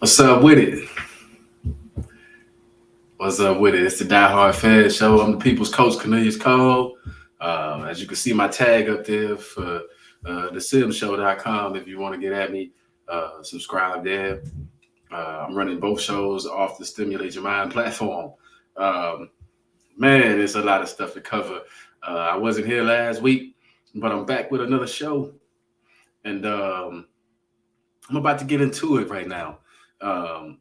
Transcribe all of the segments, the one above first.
What's up with it? What's up with it? It's the Diehardfan show. I'm the people's coach, Cornelius Cole. As you can see, my tag up there for thesimshow.com. If you want to get at me, subscribe there. I'm running both shows off the Stimulate Your Mind platform. Um, Man, there's a lot of stuff to cover. I wasn't here last week, but I'm back with another show, and I'm about to get into it right now. Um,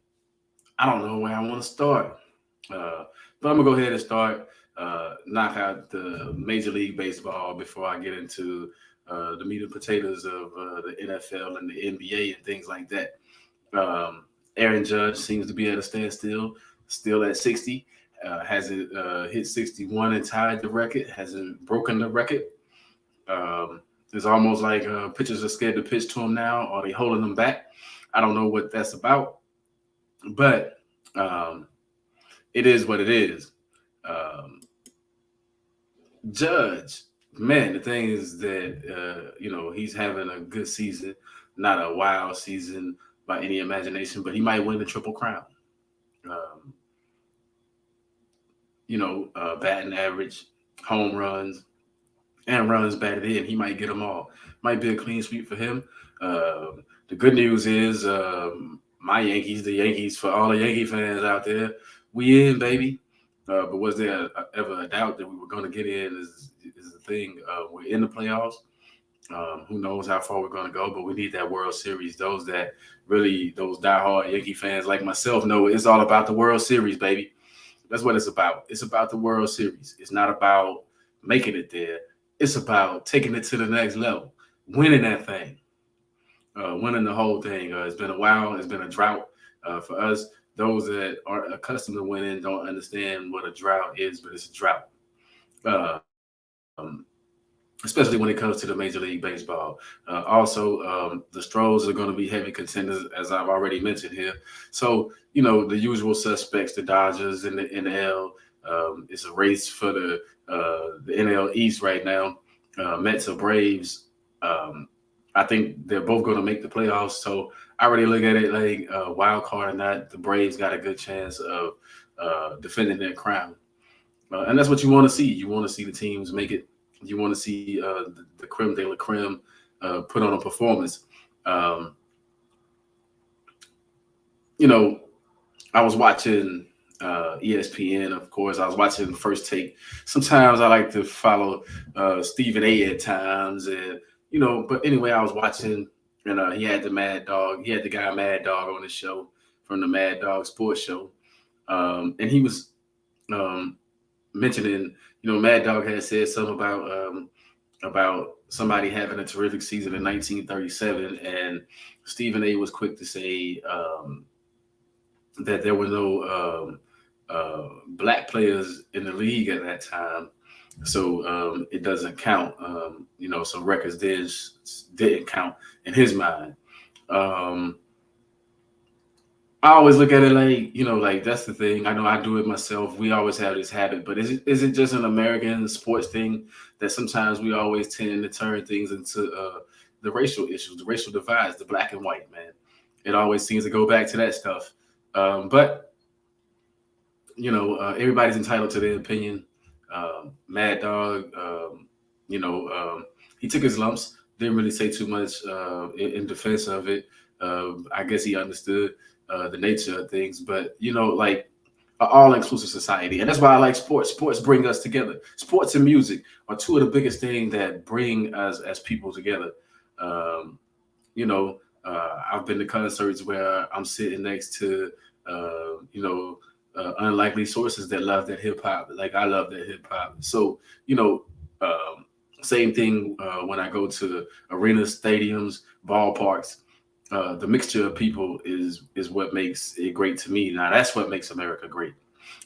I don't know where I want to start. Uh, but I'm gonna go ahead and start knock out the Major League Baseball before I get into the meat and potatoes of the NFL and the NBA and things like that. Um, Aaron Judge seems to be at a standstill, still at 60. Hasn't hit 61 and tied the record. Hasn't broken the record. It's almost like pitchers are scared to pitch to him now, or they holding them back. I don't know what that's about, but um, it is what it is. Um, Judge, man, the thing is that he's having a good season, not a wild season by any imagination, but he might win the Triple Crown. Um, batting average, home runs, and runs batted in. He might get them all. Might be a clean sweep for him. The good news is my Yankees, the Yankees, for all the Yankee fans out there, we in, baby. But was there ever a doubt that we were going to get in? Is the thing. We're in the playoffs. Who knows how far we're going to go? But we need that World Series. Those diehard Yankee fans like myself know it's all about the World Series, baby. That's what it's about. It's about the World Series. It's not about making it there. It's about taking it to the next level, winning that thing, winning the whole thing. It's been a while. It's been a drought for us. Those that aren't accustomed to winning don't understand what a drought is, but it's a drought. Um, Especially when it comes to the Major League Baseball. Also, the Stros are going to be heavy contenders, as I've already mentioned here. So, the usual suspects, the Dodgers and the NL. It's a race for the NL East right now. Mets or Braves. I think they're both going to make the playoffs. So I already look at it like wild card or not, the Braves got a good chance of defending their crown. And that's what you want to see. You want to see the teams make it. You want to see the creme de la creme put on a performance. Um, you know, I was watching ESPN, of course. I was watching First Take. Sometimes I like to follow Stephen A. at times, and But anyway, I was watching, and he had the Mad Dog. He had the guy Mad Dog on his show from the Mad Dog Sports Show, and he was um, mentioning, Mad Dog had said something about somebody having a terrific season in 1937, and Stephen A. was quick to say that there were no black players in the league at that time, so it doesn't count. Some records didn't count in his mind. Um, I always look at it like that's the thing. I know I do it myself. We always have this habit, but is it just an American sports thing that sometimes we always tend to turn things into the racial issues, the racial divides, the black and white, man? It always seems to go back to that stuff. But everybody's entitled to their opinion. Mad Dog, he took his lumps. Didn't really say too much in defense of it. I guess he understood the nature of things, but like an all-inclusive society, and that's why I like sports. Sports bring us together. Sports and music are two of the biggest things that bring us as people together. Um, I've been to concerts where I'm sitting next to, unlikely sources that love that hip hop, like I love that hip hop. So, um, same thing when I go to arenas, stadiums, ballparks. The mixture of people is what makes it great to me. Now, that's what makes America great.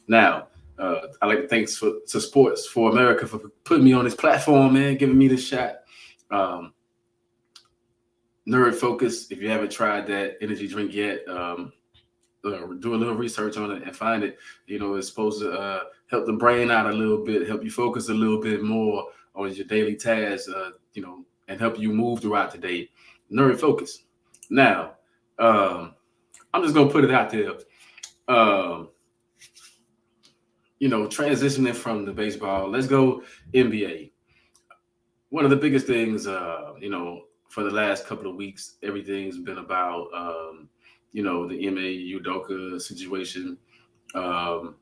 Now, I like to thanks to Sports for America for putting me on this platform, man, giving me this shot. Um, Nerd Focus. If you haven't tried that energy drink yet, do a little research on it and find it. It's supposed to help the brain out a little bit, help you focus a little bit more on your daily tasks, and help you move throughout the day. Nerd Focus. Now, I'm just gonna put it out there. Um, transitioning from the baseball, let's go NBA. One of the biggest things, for the last couple of weeks, everything's been about, the MA Udoka situation. Um,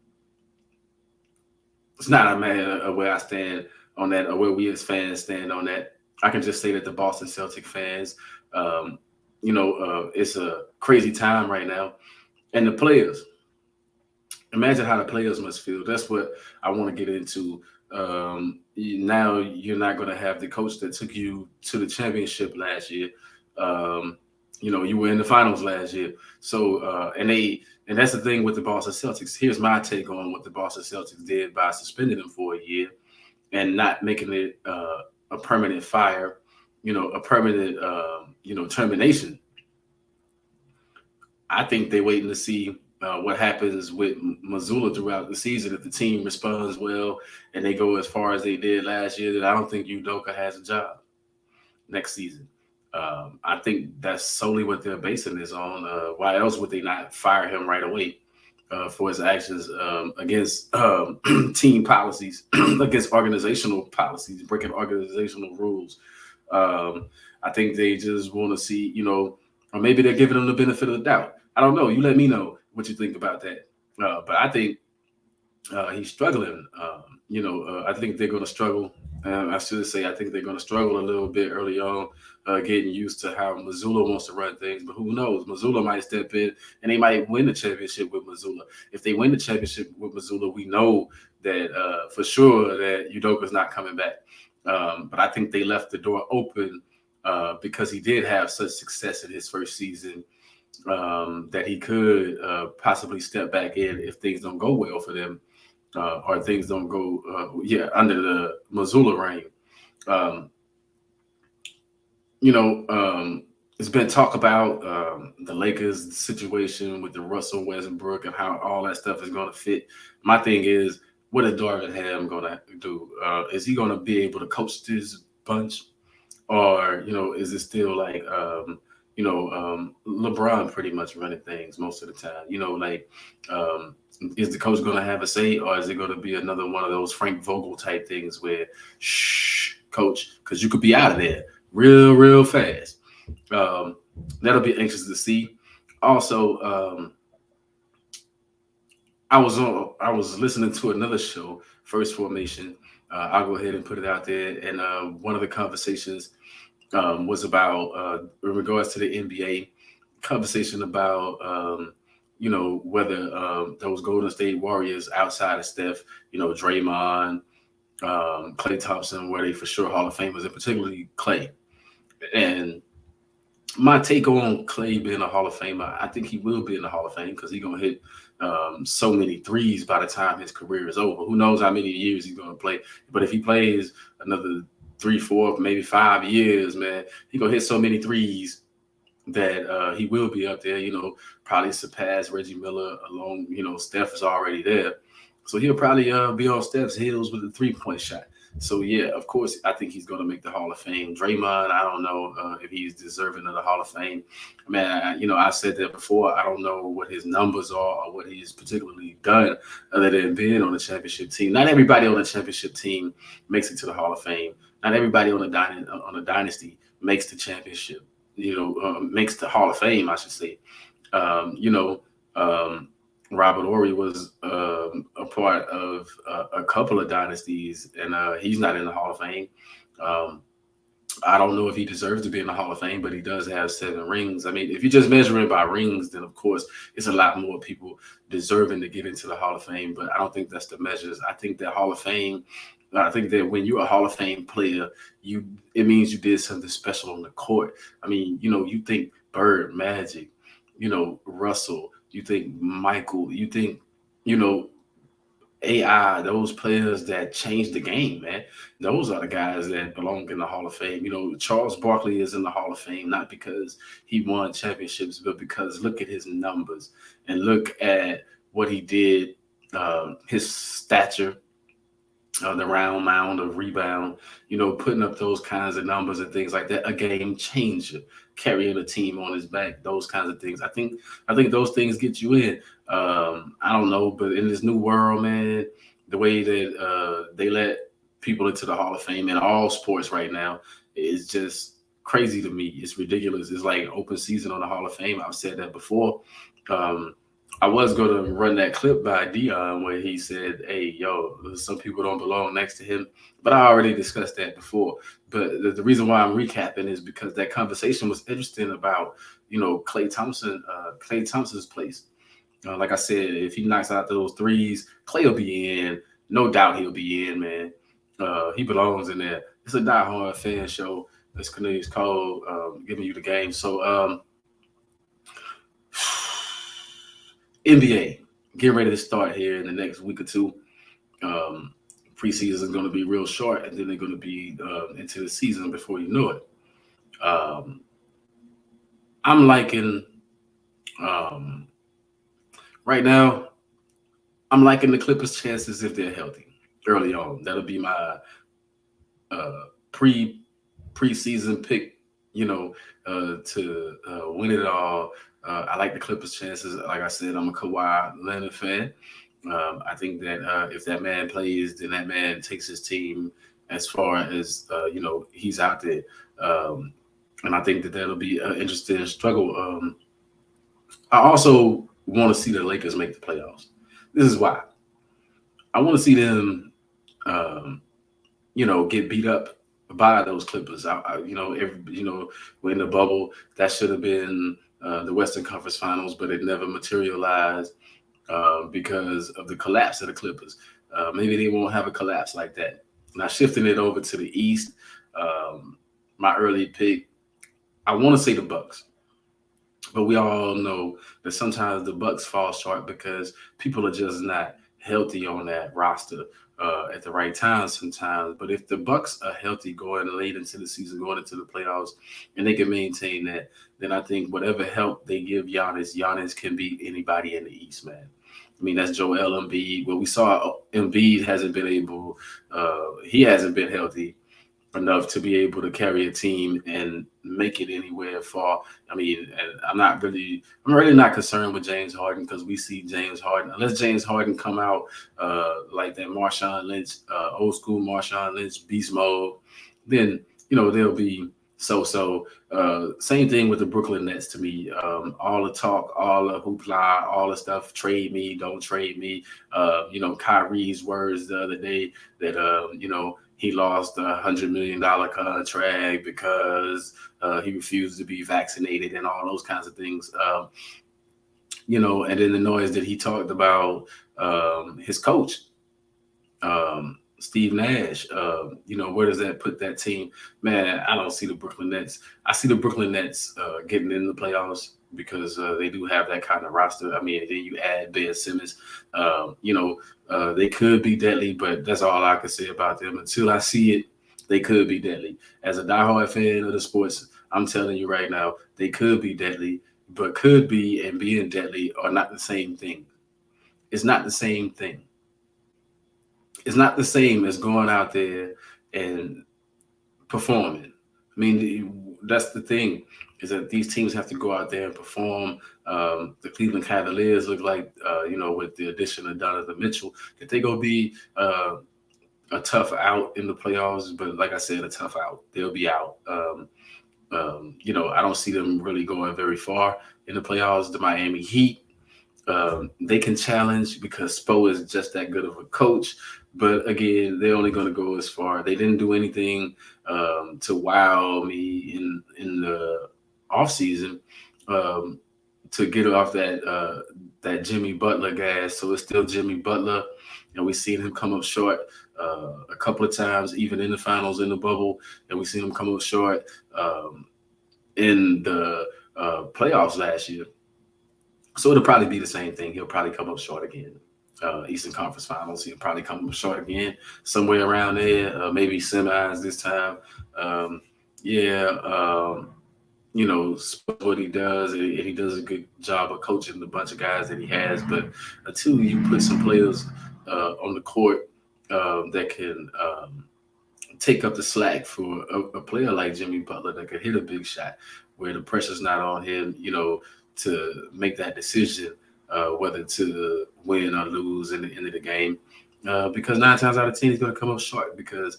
it's not a matter of where I stand on that or where we as fans stand on that. I can just say that the Boston Celtic fans, um, it's a crazy time right now. And the players, imagine how the players must feel. That's what I want to get into. Now you're not going to have the coach that took you to the championship last year. Um, you were in the finals last year. So and that's the thing with the Boston Celtics. Here's my take on what the Boston Celtics did by suspending him for a year and not making it a permanent fire, a permanent termination. I think they're waiting to see what happens with Missoula throughout the season. If the team responds well and they go as far as they did last year, then I don't think Udoka has a job next season. I think that's solely what they're basing this on. Why else would they not fire him right away for his actions against team policies, against organizational policies, breaking organizational rules? I think they just want to see, or maybe they're giving them the benefit of the doubt. I don't know. You let me know what you think about that. But I think he's struggling. I think they're going to struggle. I should say I think they're going to struggle a little bit early on, getting used to how Missoula wants to run things. But who knows? Missoula might step in and they might win the championship with Missoula. If they win the championship with Missoula, we know that for sure that Udoka's not coming back. But I think they left the door open because he did have such success in his first season that he could possibly step back in if things don't go well for them or things don't go, under the Missoula reign. Um, it's been talk about the Lakers situation with the Russell Westbrook and how all that stuff is going to fit. My thing is, what is Darvin Ham going to do? Is he going to be able to coach this bunch? Or is it still like LeBron pretty much running things most of the time? Is the coach going to have a say, or is it going to be another one of those Frank Vogel type things where, shh, coach, because you could be out of there real fast. That'll be anxious to see. Also, I was listening to another show, First Formation. I'll go ahead and put it out there. And one of the conversations was about, in regards to the NBA, conversation about, whether those Golden State Warriors outside of Steph, Draymond, Klay Thompson, were they for sure Hall of Famers, and particularly Klay. And my take on Klay being a Hall of Famer, I think he will be in the Hall of Fame because he's going to hit so many threes by the time his career is over. Who knows how many years he's going to play. But if he plays another 3, 4, maybe 5 years, man, he's going to hit so many threes that he will be up there, probably surpass Reggie Miller along, Steph is already there. So he'll probably be on Steph's heels with a 3-point shot. So, yeah, of course, I think he's going to make the Hall of Fame. Draymond, I don't know if he's deserving of the Hall of Fame. Man, I said that before. I don't know what his numbers are or what he's particularly done other than being on the championship team. Not everybody on the championship team makes it to the Hall of Fame. Not everybody on the dynasty makes the championship, makes the Hall of Fame, I should say. Robert Horry was a part of a couple of dynasties, and he's not in the Hall of Fame. I don't know if he deserves to be in the Hall of Fame, but he does have 7 rings. I mean, if you just measure it by rings, then of course it's a lot more people deserving to get into the Hall of Fame. But I don't think that's the measures. I think that Hall of Fame. I think that when you're a Hall of Fame player, it means you did something special on the court. I mean, you think Bird, Magic, Russell, you think Michael, you think, AI, those players that changed the game, man. Those are the guys that belong in the Hall of Fame. Charles Barkley is in the Hall of Fame, not because he won championships, but because look at his numbers and look at what he did, his stature, the round mound of rebound, putting up those kinds of numbers and things like that. A game changer, carrying a team on his back, those kinds of things. I think those things get you in. I don't know, but in this new world, man, the way that they let people into the Hall of Fame in all sports right now is just crazy to me. It's ridiculous. It's like open season on the Hall of Fame. I've said that before. Um, I was going to run that clip by Dion where he said, "Hey, yo, some people don't belong next to him," but I already discussed that before. But the reason why I'm recapping is because that conversation was interesting about, Clay Thompson's place. Like I said, if he knocks out those threes, Clay will be in. No doubt he'll be in, man. He belongs in there. It's a diehard fan show. It's Cornelius Cole giving you the game. So, NBA getting ready to start here in the next week or two. Um, Preseason is going to be real short, and then they're going to be into the season before you know it. Um, I'm liking um, right now. I'm liking the Clippers' chances if they're healthy early on. That'll be my uh, pre preseason pick. To win it all. I like the Clippers' chances. Like I said, I'm a Kawhi Leonard fan. I think that if that man plays, then that man takes his team as far as he's out there, um, and I think that that'll be an interesting struggle. I also want to see the Lakers make the playoffs. This is why I want to see them, um, get beat up by those Clippers. When the bubble that should have been the Western Conference Finals, but it never materialized because of the collapse of the Clippers. Maybe they won't have a collapse like that. Now shifting it over to the East, um, my early pick, I want to say the Bucks, but we all know that sometimes the Bucks fall short because people are just not healthy on that roster at the right time sometimes. But if the Bucks are healthy going late into the season, going into the playoffs, and they can maintain that, then I think whatever help they give Giannis can beat anybody in the East, man. I mean, that's Joel Embiid. Well, we saw Embiid hasn't been able, he hasn't been healthy enough to be able to carry a team and make it anywhere far. I mean, and I'm really not concerned with James Harden because we see James Harden, unless James Harden come out like that Marshawn Lynch, old school Marshawn Lynch beast mode, then they'll be so. Same thing with the Brooklyn Nets to me. All the talk, all the hoopla, all the stuff. Trade me, don't trade me. Kyrie's words the other day that he lost $100 million contract because he refused to be vaccinated and all those kinds of things. And then the noise that he talked about his coach, Steve Nash. Where does that put that team? Man, I don't see the Brooklyn Nets. I see the Brooklyn Nets getting in the playoffs because they do have that kind of roster. I mean, then you add Ben Simmons. They could be deadly, but that's all I can say about them. Until I see it, they could be deadly. As a diehard fan of the sports, I'm telling you right now, they could be deadly, but could be and being deadly are not the same thing. It's not the same thing. It's not the same as going out there and performing. I mean, that's the thing is that these teams have to go out there and perform. The Cleveland Cavaliers look like, with the addition of Donovan Mitchell, that they gonna be a tough out in the playoffs. But like I said, a tough out. They'll be out. I don't see them really going very far in the playoffs. The Miami Heat, they can challenge because Spo is just that good of a coach. But again, they're only going to go as far. They didn't do anything to wow me in the offseason to get off that Jimmy Butler gas. So it's still Jimmy Butler, and we've seen him come up short a couple of times, even in the finals in the bubble, and we've seen him come up short in the playoffs last year. So it'll probably be the same thing. He'll probably come up short again. Eastern Conference Finals, he'll probably come up short again, somewhere around there, maybe semis this time. Um, yeah, what he does, and he does a good job of coaching the bunch of guys that he has. But until you put some players on the court that can take up the slack for a player like Jimmy Butler that could hit a big shot, where the pressure's not on him, to make that decision whether to win or lose in the end of the game. Because 9 times out of 10 he's going to come up short because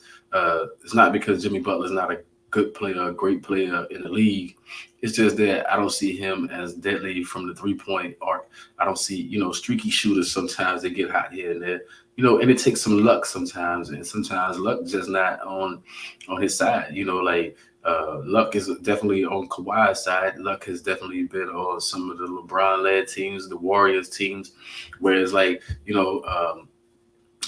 it's not because Jimmy Butler's not a good player, a great player in the league. It's just that I don't see him as deadly from the 3 point arc. I don't see, streaky shooters sometimes they get hot here and there, and it takes some luck sometimes, and sometimes luck just not on his side. Like luck is definitely on Kawhi's side. Luck has definitely been on some of the LeBron-led teams, the Warriors teams, whereas like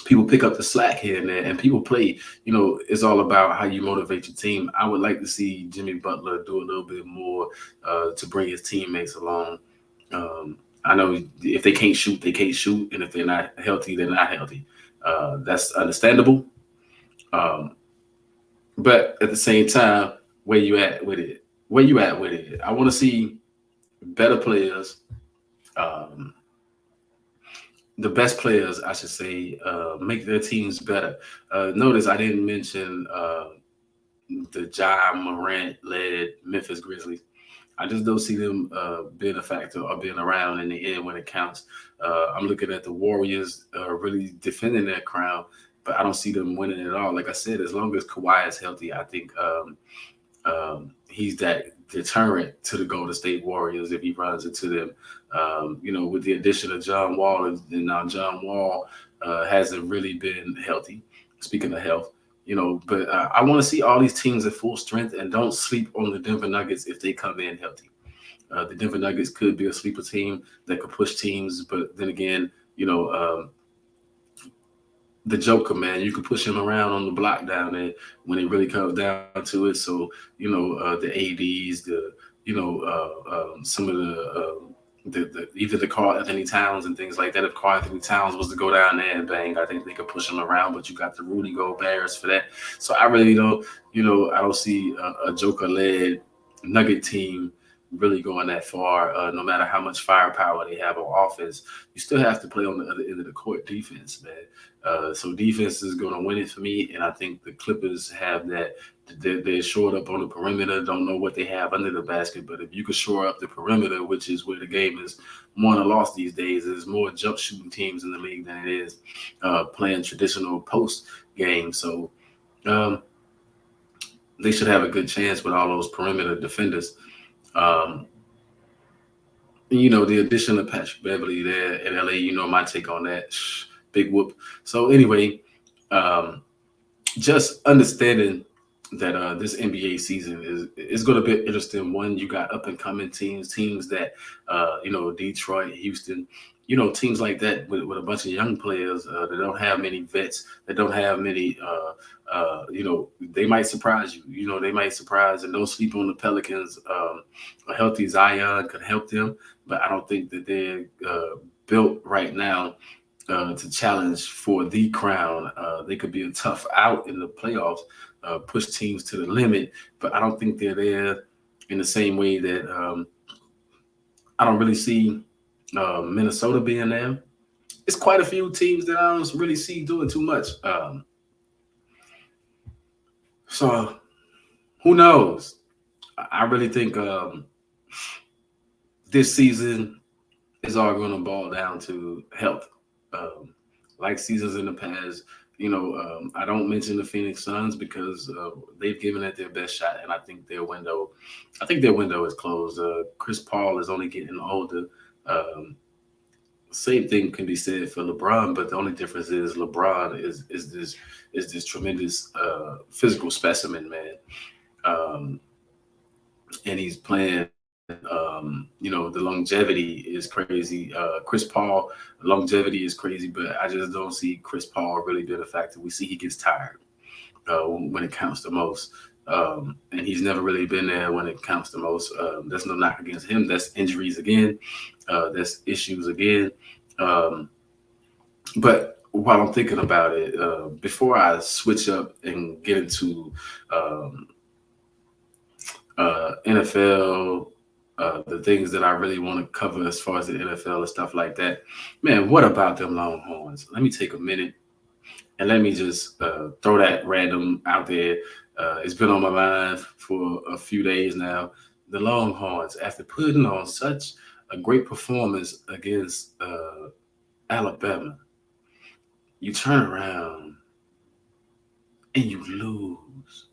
people pick up the slack here and there, and people play. It's all about how you motivate your team. I would like to see Jimmy Butler do a little bit more to bring his teammates along. I know if they can't shoot, they can't shoot, and if they're not healthy, they're not healthy. That's understandable. Um, but at the same time, where you at with it? Where you at with it? I want to see better players, um, the best players, I should say, make their teams better. Notice I didn't mention the John Morant led Memphis Grizzlies. I just don't see them being a factor or being around in the end when it counts. I'm looking at the Warriors really defending their crown, but I don't see them winning at all. Like I said, as long as Kawhi is healthy, I think he's that deterrent to the Golden State Warriors if he runs into them. With the addition of John Wall, and now John Wall hasn't really been healthy. Speaking of health, but I want to see all these teams at full strength, and don't sleep on the Denver Nuggets if they come in healthy. The Denver Nuggets could be a sleeper team that could push teams, but then again, the Joker, man, you can push him around on the block down there when it really comes down to it. So, the ADs, some of the either the Karl Anthony Towns and things like that. If Karl Anthony Towns was to go down there and bang, I think they could push him around. But you got the Rudy Gobert's for that. So I really don't, I don't see a Joker-led Nugget team really going that far. No matter how much firepower they have on offense, you still have to play on the other end of the court defense, man. So defense is going to win it for me, and I think the Clippers have that. They're shored up on the perimeter. Don't know what they have under the basket, but if you could shore up the perimeter, which is where the game is won or lost these days, there's more jump shooting teams in the league than it is playing traditional post game. So they should have a good chance with all those perimeter defenders. Um, the addition of Patrick Beverly there in LA, my take on that. Big whoop. So anyway, um, just understanding that this NBA season is going to be interesting. One, you got up and coming teams that Detroit, Houston, teams like that with a bunch of young players that don't have many vets, that don't have many. They might surprise you. They might surprise, and don't sleep on the Pelicans. A healthy Zion could help them, but I don't think that they're built right now to challenge for the crown. They could be a tough out in the playoffs, push teams to the limit, but I don't think they're there in the same way that I don't really see Minnesota being there. It's quite a few teams that I don't really see doing too much. So who knows? I really think this season is all going to boil down to health. Like seasons in the past, I don't mention the Phoenix Suns because they've given it their best shot, and I think their window is closed. Chris Paul is only getting older. Um, Same thing can be said for LeBron, but the only difference is LeBron is this tremendous physical specimen, man. Um, and he's playing. The longevity is crazy. Chris Paul, longevity is crazy, but I just don't see Chris Paul really being a factor. We see he gets tired when it counts the most. And he's never really been there when it counts the most. That's no knock against him. That's injuries again. That's issues again. Um, but while I'm thinking about it, before I switch up and get into NFL, the things that I really want to cover as far as the NFL and stuff like that. Man, what about them Longhorns? Let me take a minute And let me just throw that random out there. It's been on my mind for a few days now. The Longhorns, after putting on such a great performance against Alabama, you turn around and you lose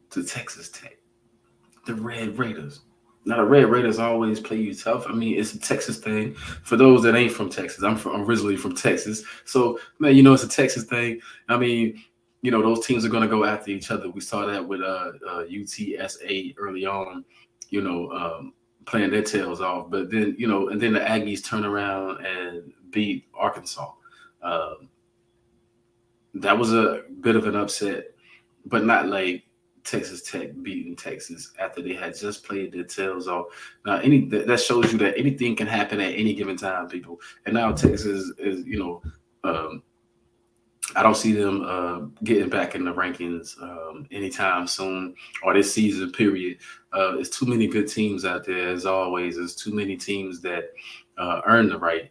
to Texas Tech, the Red Raiders. Now the Red Raiders always play you tough. I mean, it's a Texas thing. For those that ain't from Texas, I'm originally from Texas, so man, it's a Texas thing. I mean, those teams are gonna go after each other. We saw that with UTSA early on, you know, um, playing their tails off. But then and then the Aggies turn around and beat Arkansas. Um, that was a bit of an upset, but not like Texas Tech beating Texas after they had just played their tails off. Now, that shows you that anything can happen at any given time, people. And now Texas is, um, I don't see them getting back in the rankings anytime soon or this season. Period. There's too many good teams out there, as always. There's too many teams that earn the right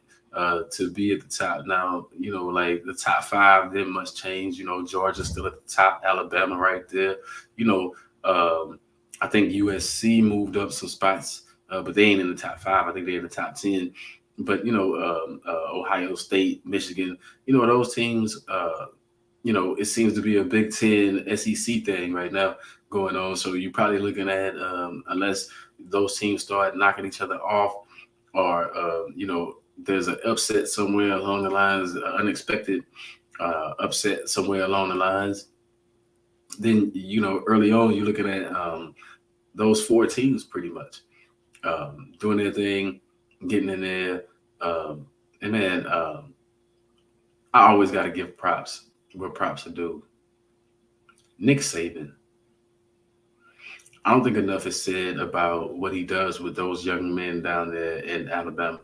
to be at the top. Now, like the top five, didn't much change. Georgia's still at the top, Alabama right there. You know, I think USC moved up some spots, but they ain't in the top five. I think they're in the top 10. But Ohio State, Michigan, those teams. It seems to be a Big Ten SEC thing right now going on. So you're probably looking at unless those teams start knocking each other off, or there's an upset somewhere along the lines, unexpected upset somewhere along the lines. Then early on you're looking at those four teams pretty much doing their thing, getting in there, and then I always got to give props where props are due. Nick Saban. I don't think enough is said about what he does with those young men down there in Alabama.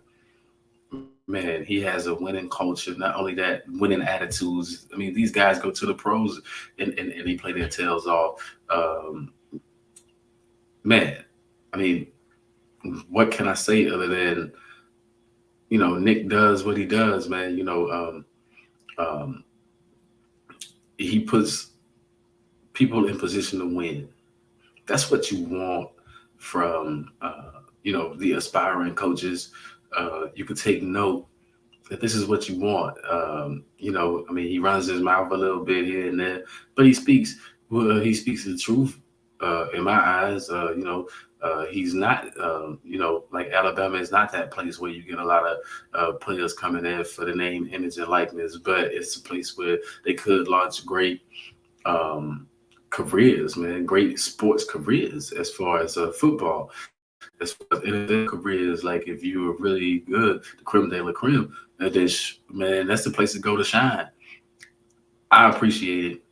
Man, he has a winning culture. Not only that, winning attitudes. I mean, these guys go to the pros and they play their tails off. Um, Man, I mean, what can I say other than Nick does what he does, man. Um, he puts people in position to win. That's what you want from the aspiring coaches. You could take note that this is what you want. I mean, he runs his mouth a little bit here and there, but he speaks the truth in my eyes. He's not, like Alabama is not that place where you get a lot of players coming in for the name, image, and likeness, but it's a place where they could launch great um, careers, man, great sports careers as far as football, as far as NFL careers. Like if you were really good, the creme de la creme, then man, that's the place to go to shine. I appreciate it.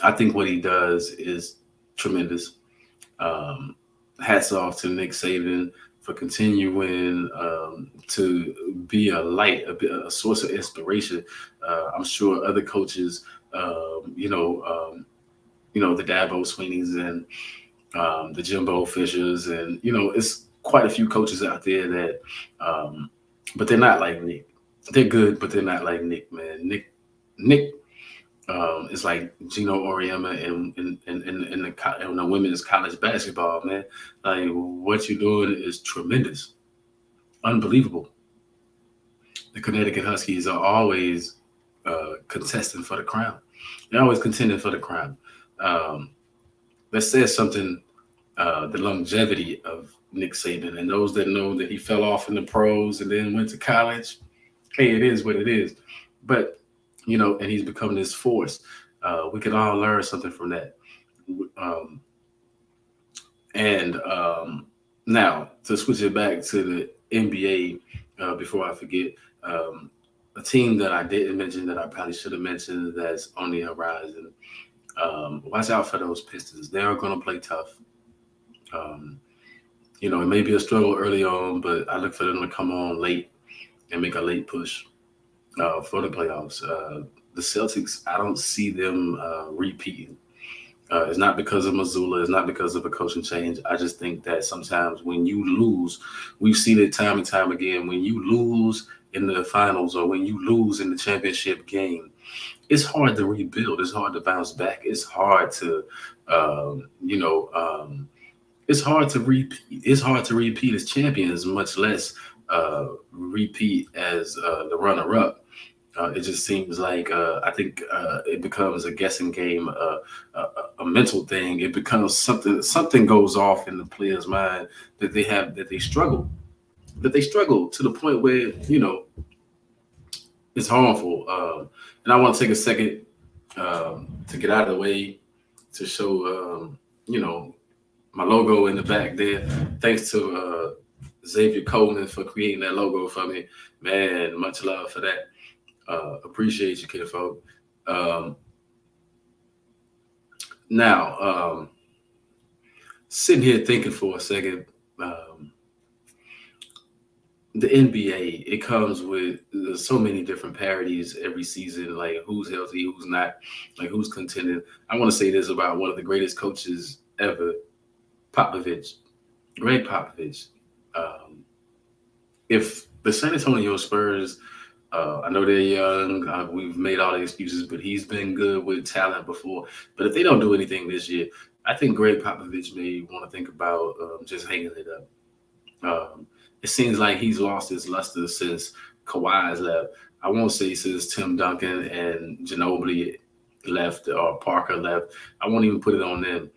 I think what he does is tremendous. Um, Hats off to Nick Saban for continuing to be a light, a source of inspiration. I'm sure other coaches, um, you know, um, the Dabo Sweeneys and the Jimbo Fishers, and it's quite a few coaches out there that, um, but they're not like Nick. They're good, but they're not like Nick, man. Nick is like Gino Oriema in the women's college basketball, man. Like what you're doing is tremendous, unbelievable. The Connecticut Huskies are always contesting for the crown. They're always contending for the crown. Um, that says something. The longevity of Nick Saban, and those that know that he fell off in the pros and then went to college. Hey, it is what it is. But and he's become this force. We can all learn something from that. Um, and Now to switch it back to the NBA, before I forget, um, a team that I didn't mention that I probably should have mentioned that's on the horizon. Watch out for those Pistons. They are going to play tough. Um, it may be a struggle early on, but I look for them to come on late and make a late push for the playoffs. The Celtics, I don't see them repeating. It's not because of Missoula. It's not because of a coaching change. I just think that sometimes when you lose, we've seen it time and time again. When you lose in the finals or when you lose in the championship game, it's hard to rebuild. It's hard to bounce back. It's hard to, um, you know, um, it's hard to repeat. It's hard to repeat as champions, much less repeat as the runner-up. It just seems like I think it becomes a guessing game, a mental thing. It becomes something goes off in the player's mind that they struggle to the point where it's harmful. And I want to take a second to get out of the way to show you know my logo in the back there. Thanks to Xavier Coleman for creating that logo for me, man. Much love for that. Appreciate you, kid folk. Um, now, sitting here thinking for a second, um, the NBA, it comes with so many different parodies every season, like who's healthy, who's not, like who's contending. I want to say this about one of the greatest coaches ever, Popovich, Greg Popovich. Um, if the San Antonio Spurs, I know they're young. We've made all the excuses, but he's been good with talent before. But if they don't do anything this year, I think Greg Popovich may want to think about just hanging it up. It seems like he's lost his luster since Kawhi's left. I won't say since Tim Duncan and Ginobili left or Parker left. I won't even put it on them.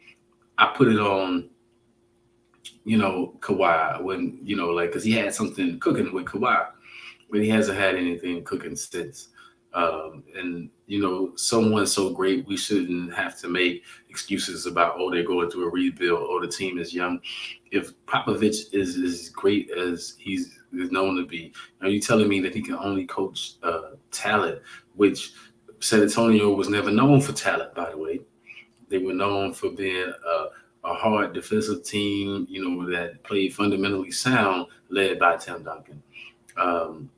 I put it on Kawhi when like because he had something cooking with Kawhi, but he hasn't had anything cooking since. And someone so great, we shouldn't have to make excuses about they're going through a rebuild, the team is young. If Popovich is as great as he's is known to be, are you telling me that he can only coach talent, which San Antonio was never known for talent, by the way. They were known for being a hard defensive team, that played fundamentally sound, led by Tim Duncan. Um,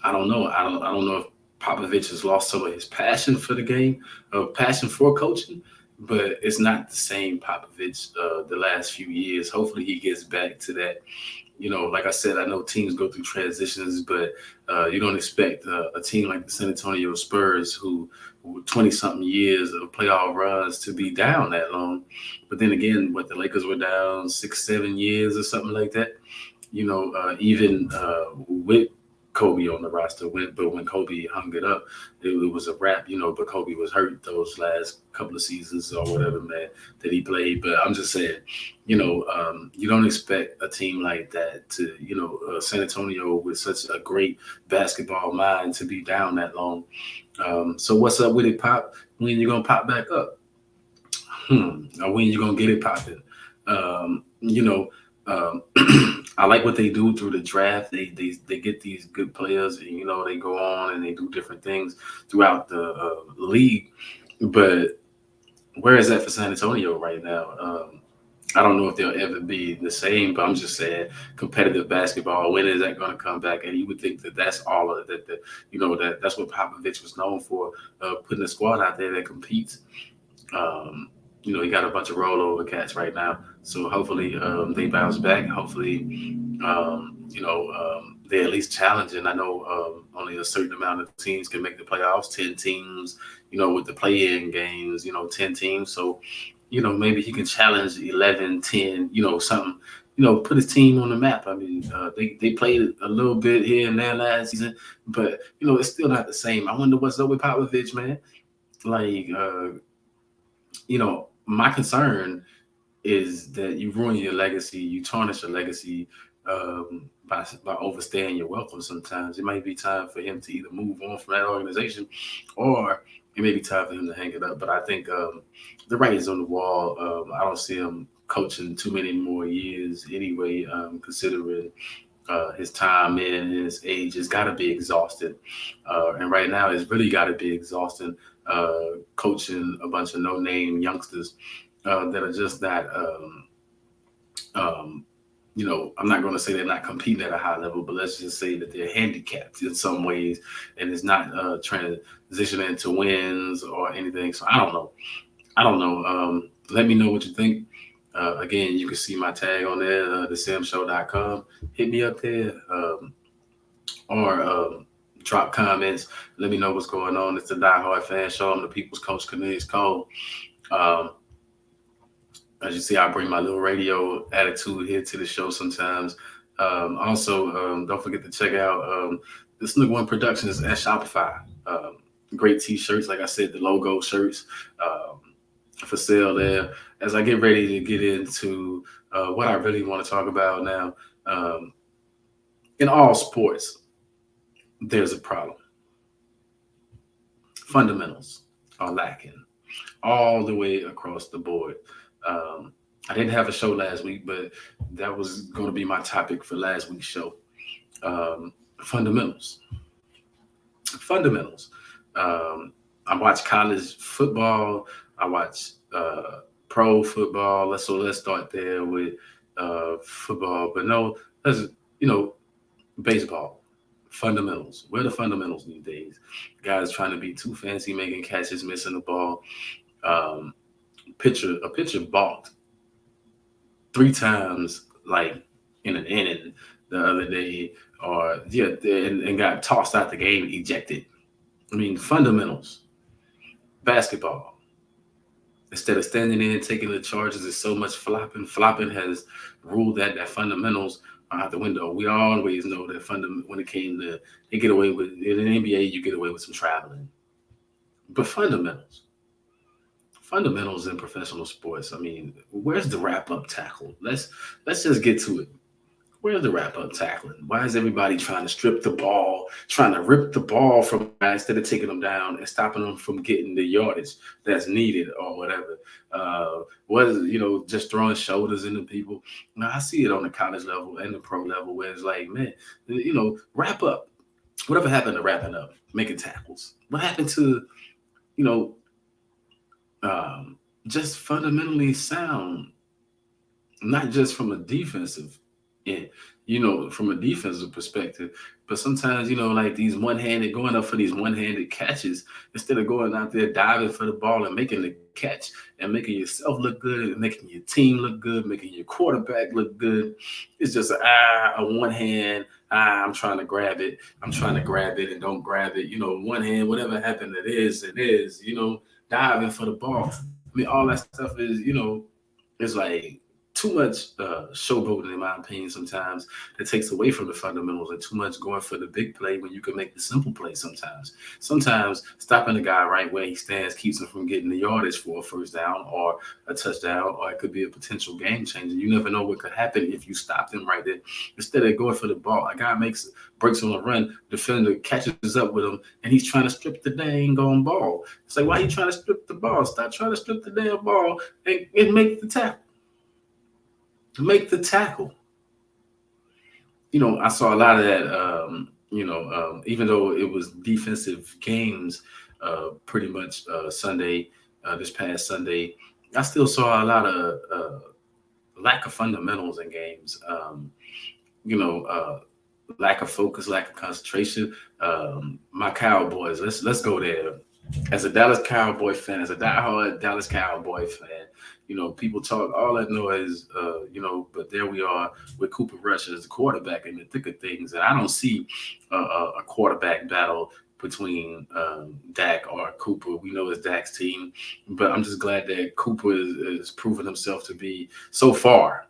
I don't know. I don't know if Popovich has lost some of his passion for the game, passion for coaching, but it's not the same Popovich the last few years. Hopefully, he gets back to that. Like I said, I know teams go through transitions, but you don't expect a team like the San Antonio Spurs, who 20 something years of playoff runs, to be down that long. But then again, what the Lakers were down 6, 7 years or something like that. Even with Kobe on the roster, but when Kobe hung it up, it was a wrap. But Kobe was hurt those last couple of seasons or whatever, man, that he played. But I'm just saying, you don't expect a team like that to, San Antonio with such a great basketball mind to be down that long. So what's up with it, Pop? When you gonna pop back up? Or when you gonna get it popping? Um, you know, um, I like what they do through the draft. They get these good players, and they go on and they do different things throughout the league. But where is that for San Antonio right now? I don't know if they'll ever be the same, but I'm just saying competitive basketball. When is that going to come back? And you would think that that's all of that. That's what Popovich was known for, putting a squad out there that competes. Um, he got a bunch of rollover cats right now, so hopefully they bounce back. Hopefully, they're at least challenging. I know only a certain amount of teams can make the playoffs. 10 teams, with the play-in games, 10 teams. So maybe he can challenge 11, 10, something. Put his team on the map. I mean, they played a little bit here and there last season, but it's still not the same. I wonder what's up with Popovich, man. Like, my concern is that you ruin your legacy, you tarnish your legacy by overstaying your welcome. Sometimes it might be time for him to either move on from that organization, or it may be time for him to hang it up. But I think the writing's on the wall. I don't see him coaching too many more years anyway, considering his time and his age. It's got to be exhausted. And right now, it's really got to be exhausting coaching a bunch of no-name youngsters that are just not, um, I'm not going to say they're not competing at a high level, but let's just say that they're handicapped in some ways, and it's not transitioning to wins or anything. So I don't know. Let me know what you think. Again, you can see my tag on there, thesimshow.com. Hit me up there, or Drop comments. Let me know what's going on. It's the Diehard Fan Show. I'm the People's Coach, Cornelius Cole. Um, as you see, I bring my little radio attitude here to the show sometimes. Also, don't forget to check out this Snook One Productions at Shopify. Great t-shirts, like I said, the logo shirts for sale there. As I get ready to get into what I really want to talk about now, um, in all sports, there's a problem. Fundamentals are lacking all the way across the board. Um, I didn't have a show last week, but that was going to be my topic for last week's show. Fundamentals. Fundamentals. Um, I watch college football. I watch pro football. Let's start there with football. But no, let's you know baseball. Fundamentals. Where are the fundamentals these days? Guys trying to be too fancy, making catches, missing the ball. Um, a pitcher balked 3 times, like in an inning the other day, or yeah, and got tossed out the game, ejected. I mean, fundamentals. Basketball. Instead of standing in and taking the charges, there's so much flopping. Flopping has ruled that fundamentals are out the window. We always know that when it came to they get away with in the NBA, you get away with some traveling. But fundamentals in professional sports. I mean, where's the wrap up tackle? Let's just get to it. Where's the wrap up tackling? Why is everybody trying to strip the ball, trying to rip the ball from a guy instead of taking them down and stopping them from getting the yardage that's needed or whatever? What is just throwing shoulders into people? Now I see it on the college level and the pro level where it's like, man, wrap up. Whatever happened to wrapping up, making tackles? What happened to you know just fundamentally sound, not just from a defensive end, from a defensive perspective, but sometimes, like these one-handed, going up for these one-handed catches instead of going out there diving for the ball and making the catch and making yourself look good and making your team look good, making your quarterback look good. It's just a one hand. I'm trying to grab it. I'm trying to grab it and don't grab it. One hand, whatever happened, it is. Diving for the ball. I mean, all that stuff is, it's like too much showboating, in my opinion, sometimes that takes away from the fundamentals, and too much going for the big play when you can make the simple play sometimes. Sometimes stopping the guy right where he stands keeps him from getting the yardage for a first down or a touchdown, or it could be a potential game changer. You never know what could happen if you stop him right there. Instead of going for the ball, a guy breaks on a run, defender catches up with him, and he's trying to strip the dang on ball. It's like, why are you trying to strip the ball? Stop trying to strip the damn ball and make the tackle. Make the tackle. I saw a lot of that, even though it was defensive games pretty much Sunday, this past Sunday, I still saw a lot of lack of fundamentals in games. Lack of focus, lack of concentration. My Cowboys, let's go there. As a Dallas Cowboy fan, as a diehard Dallas Cowboy fan, people talk all that noise, but there we are with Cooper Rush as the quarterback in the thick of things. And I don't see a quarterback battle between Dak or Cooper. We know it's Dak's team, but I'm just glad that Cooper is proven himself to be, so far,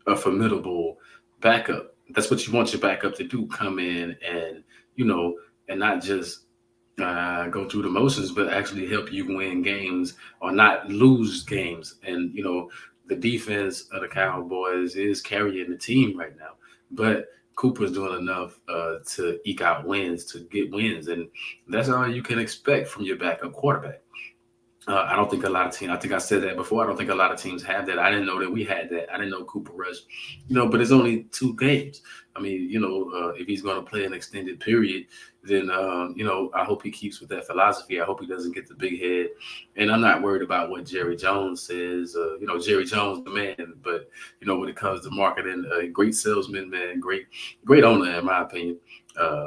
a formidable backup. That's what you want your backup to do, come in and, and not just go through the motions, but actually help you win games or not lose games. And the defense of the Cowboys is carrying the team right now, but Cooper's doing enough to eke out wins, to get wins, and that's all you can expect from your backup quarterback. I don't think a lot of teams, I think I said that before, I don't think a lot of teams have that. I didn't know that we had that. I didn't know Cooper Rush, but it's only 2 games. I mean, if he's going to play an extended period, then, I hope he keeps with that philosophy. I hope he doesn't get the big head. And I'm not worried about what Jerry Jones says. Jerry Jones, the man. But, when it comes to marketing, a great salesman, man, great owner, in my opinion.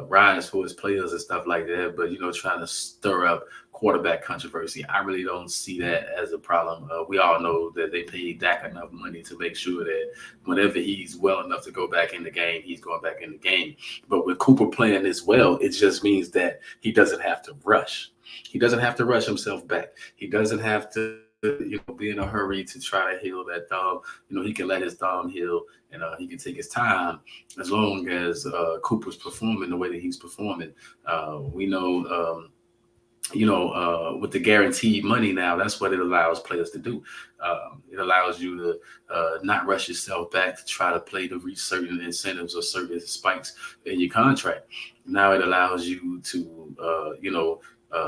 Rise for his players and stuff like that. But, trying to stir up quarterback controversy. I really don't see that as a problem. We all know that they paid Dak enough money to make sure that whenever he's well enough to go back in the game, he's going back in the game. But with Cooper playing as well, it just means that he doesn't have to rush. He doesn't have to rush himself back. He doesn't have to, be in a hurry to try to heal that thumb. He can let his thumb heal, and he can take his time as long as Cooper's performing the way that he's performing. We know. With the guaranteed money now, that's what it allows players to do. It allows you to not rush yourself back to try to play to reach certain incentives or certain spikes in your contract. Now it allows you to,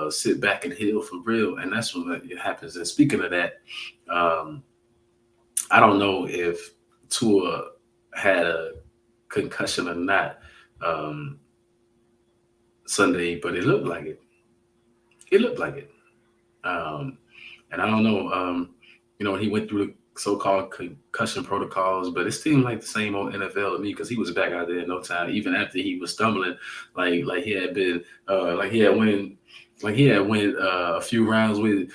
sit back and heal for real, and that's what happens. And speaking of that, um, I don't know if Tua had a concussion or not um, Sunday, but it looked like it. It looked like it. Um, and I don't know, he went through the so-called concussion protocols, but it seemed like the same old NFL to me because he was back out there in no time. Even after he was stumbling, like he had been, like he had went a few rounds with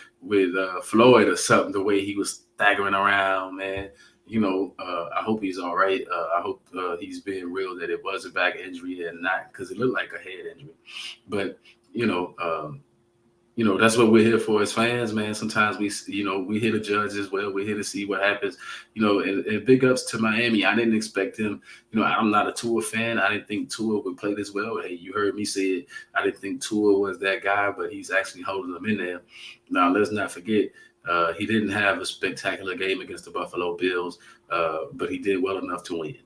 Floyd or something. The way he was staggering around, man. I hope he's all right. I hope he's being real that it was a back injury and not because it looked like a head injury. But you know. That's what we're here for as fans, man. Sometimes we here to judge as well. We're here to see what happens, and big ups to Miami. I didn't expect him. I'm not a Tua fan. I didn't think Tua would play this well. Hey, you heard me say it. I didn't think Tua was that guy, but he's actually holding them in there. Now, let's not forget, he didn't have a spectacular game against the Buffalo Bills, but he did well enough to win.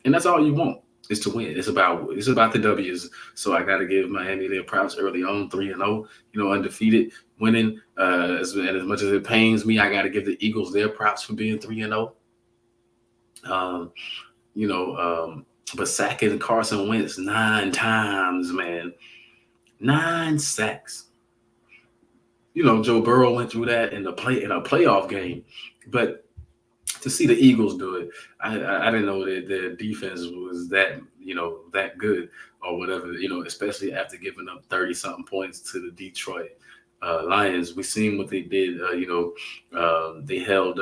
And that's all you want is to win. It's about the W's. So I got to give Miami their props early on, 3-0, undefeated, winning. And as much as it pains me, I got to give the Eagles their props for being 3-0. Um, but sacking Carson Wentz 9 times, man, 9 sacks. Joe Burrow went through that in a playoff game, but to see the Eagles do it, I didn't know that their defense was that good or whatever. Especially after giving up 30 something points to the Detroit Lions. We seen what they did. They held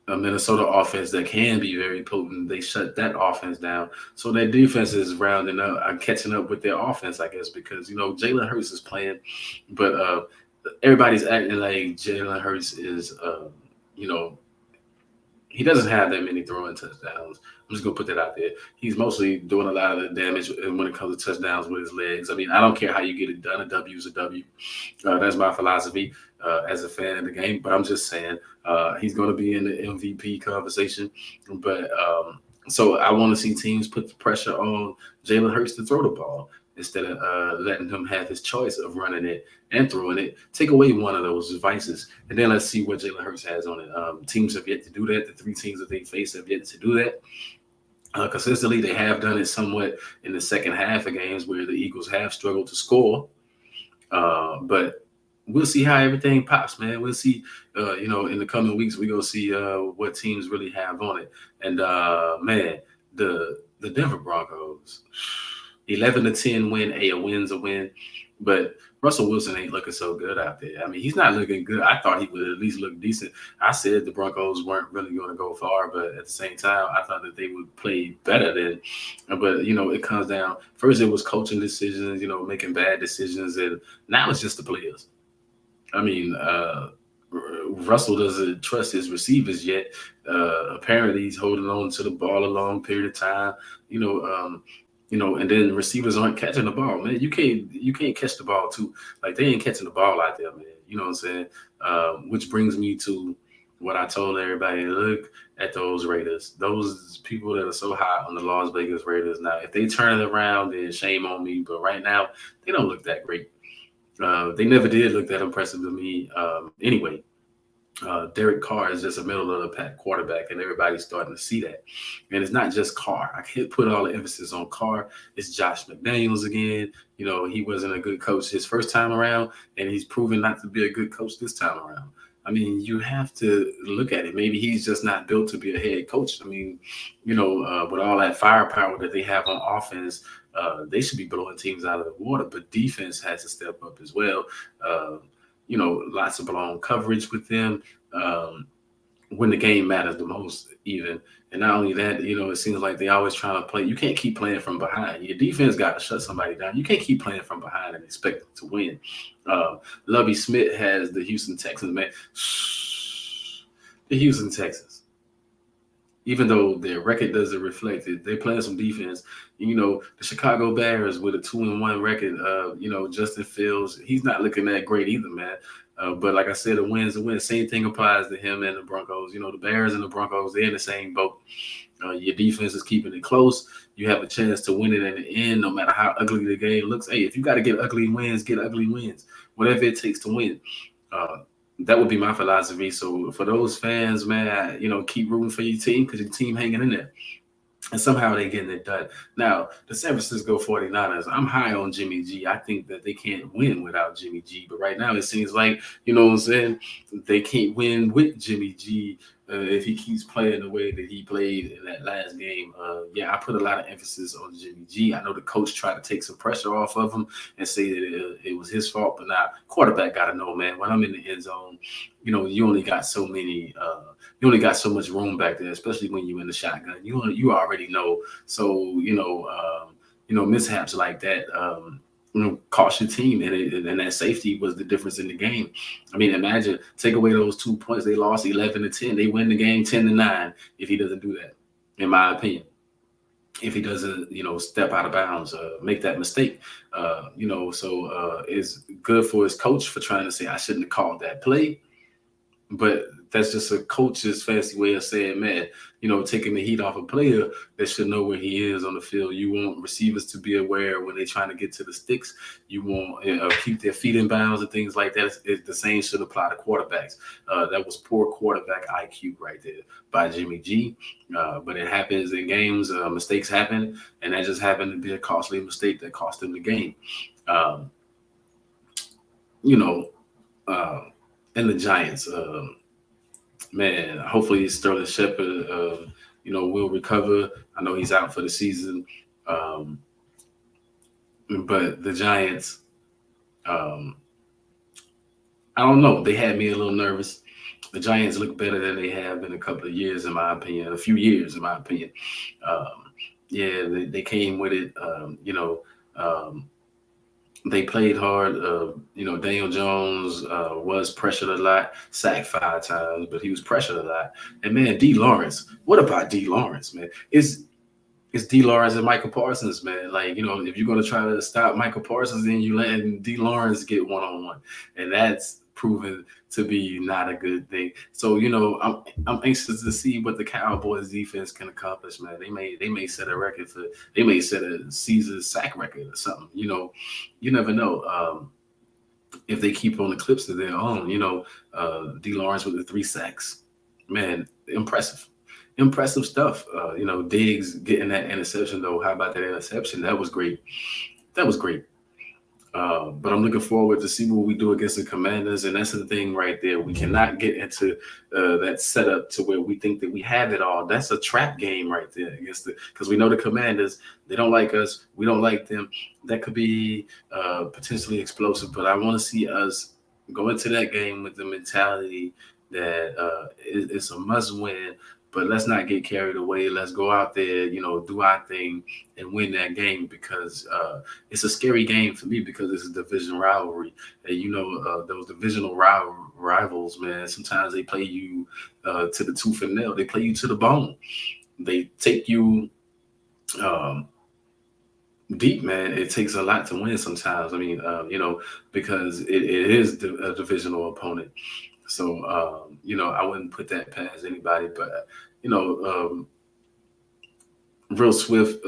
a Minnesota offense that can be very potent. They shut that offense down. So their defense is rounding up, catching up with their offense, I guess, because Jalen Hurts is playing, but everybody's acting like Jalen Hurts is, he doesn't have that many throwing touchdowns. I'm just gonna put that out there. He's mostly doing a lot of the damage when it comes to touchdowns with his legs. I mean, I don't care how you get it done. A W is a W. That's my philosophy as a fan of the game. But I'm just saying he's going to be in the MVP conversation. But so I want to see teams put the pressure on Jalen Hurts to throw the ball instead of letting him have his choice of running it and throwing it. Take away one of those devices, and then let's see what Jalen Hurts has on it. Teams have yet to do that. The 3 teams that they face have yet to do that. Consistently, they have done it somewhat in the second half of games where the Eagles have struggled to score. But we'll see how everything pops, man. We'll see, in the coming weeks, we're going to see what teams really have on it. And, man, the Denver Broncos, 11-10 win, a win's a win. But Russell Wilson ain't looking so good out there. I mean, he's not looking good. I thought he would at least look decent. I said the Broncos weren't really going to go far, but at the same time, I thought that they would play better than. But, it comes down. First, it was coaching decisions, making bad decisions. And now it's just the players. I mean, Russell doesn't trust his receivers yet. Apparently, he's holding on to the ball a long period of time. And then receivers aren't catching the ball, man. You can't catch the ball too. Like they ain't catching the ball out there, man. You know what I'm saying? Which brings me to what I told everybody: look at those Raiders. Those people that are so hot on the Las Vegas Raiders. Now, if they turn it around, then shame on me. But right now, they don't look that great. They never did look that impressive to me. Anyway. Derek Carr is just a middle of the pack quarterback, and everybody's starting to see that. And it's not just Carr. I can't put all the emphasis on Carr. It's Josh McDaniels again. He wasn't a good coach his first time around, and he's proven not to be a good coach this time around. I mean, you have to look at it. Maybe he's just not built to be a head coach. I mean, with all that firepower that they have on offense, They should be blowing teams out of the water, but defense has to step up as well. Uh, lots of blown coverage with them. Um, when the game matters the most, even. And not only that, it seems like they always trying to play. You can't keep playing from behind. Your defense got to shut somebody down. You can't keep playing from behind and expect them to win. Lovey Smith has the Houston Texans, man. The Houston Texans, even though their record doesn't reflect it, they're playing some defense. The Chicago Bears with a 2-1 record. Justin Fields, he's not looking that great either, man. But like I said, a win's a win. Same thing applies to him and the Broncos. The Bears and the Broncos, they're in the same boat. Your defense is keeping it close. You have a chance to win it in the end, no matter how ugly the game looks. Hey, if you got to get ugly wins, get ugly wins. Whatever it takes to win. That would be my philosophy. So for those fans, man, keep rooting for your team because your team hanging in there. And somehow they're getting it done. Now, the San Francisco 49ers, I'm high on Jimmy G. I think that they can't win without Jimmy G. But right now, it seems like, what I'm saying, they can't win with Jimmy G if he keeps playing the way that he played in that last game. I put a lot of emphasis on Jimmy G. I know the coach tried to take some pressure off of him and say that it was his fault. But now, quarterback got to know, man, when I'm in the end zone, you only got so many you only got so much room back there, especially when you're in the shotgun. You already know. So mishaps like that cost your team, and that safety was the difference in the game. I mean, imagine take away those 2 points, they lost 11-10. They win the game 10-9 if he doesn't do that, in my opinion. If he doesn't, step out of bounds, make that mistake, it's good for his coach for trying to say I shouldn't have called that play. But that's just a coach's fancy way of saying, man, taking the heat off a player that should know where he is on the field. You want receivers to be aware when they're trying to get to the sticks. You want keep their feet in bounds and things like that. The same should apply to quarterbacks. That was poor quarterback IQ right there by Jimmy G. But it happens in games. Mistakes happen, and that just happened to be a costly mistake that cost him the game. And the Giants, man, hopefully Sterling Shepard, will recover. I know he's out for the season. But the Giants, I don't know. They had me a little nervous. The Giants look better than they have in a couple of years, in my opinion, a few years, in my opinion. They came with it, they played hard. Daniel Jones was pressured a lot, sacked 5 times, but he was pressured a lot. And man, D. Lawrence, what about D. Lawrence, man? It's D. Lawrence and Michael Parsons, man. Like, if you're going to try to stop Michael Parsons, then you letting D. Lawrence get one-on-one. And that's proven to be not a good thing. So, I'm anxious to see what the Cowboys defense can accomplish, man. They may set a record they may set a season sack record or something. You never know. If they keep on the clips of their own, D. Lawrence with the 3 sacks, man, impressive stuff. Diggs getting that interception though. How about that interception? That was great. But I'm looking forward to see what we do against the Commanders, and that's the thing right there. We cannot get into that setup to where we think that we have it all. That's a trap game right there because we know the Commanders. They don't like us. We don't like them. That could be potentially explosive. But I want to see us go into that game with the mentality that it's a must-win. But let's not get carried away. Let's go out there, do our thing and win that game because it's a scary game for me because it's a division rivalry. And, those divisional rivals, man, sometimes they play you to the tooth and nail. They play you to the bone. They take you deep, man. It takes a lot to win sometimes. I mean, because it is a divisional opponent. So, I wouldn't put that past anybody, but, real swift,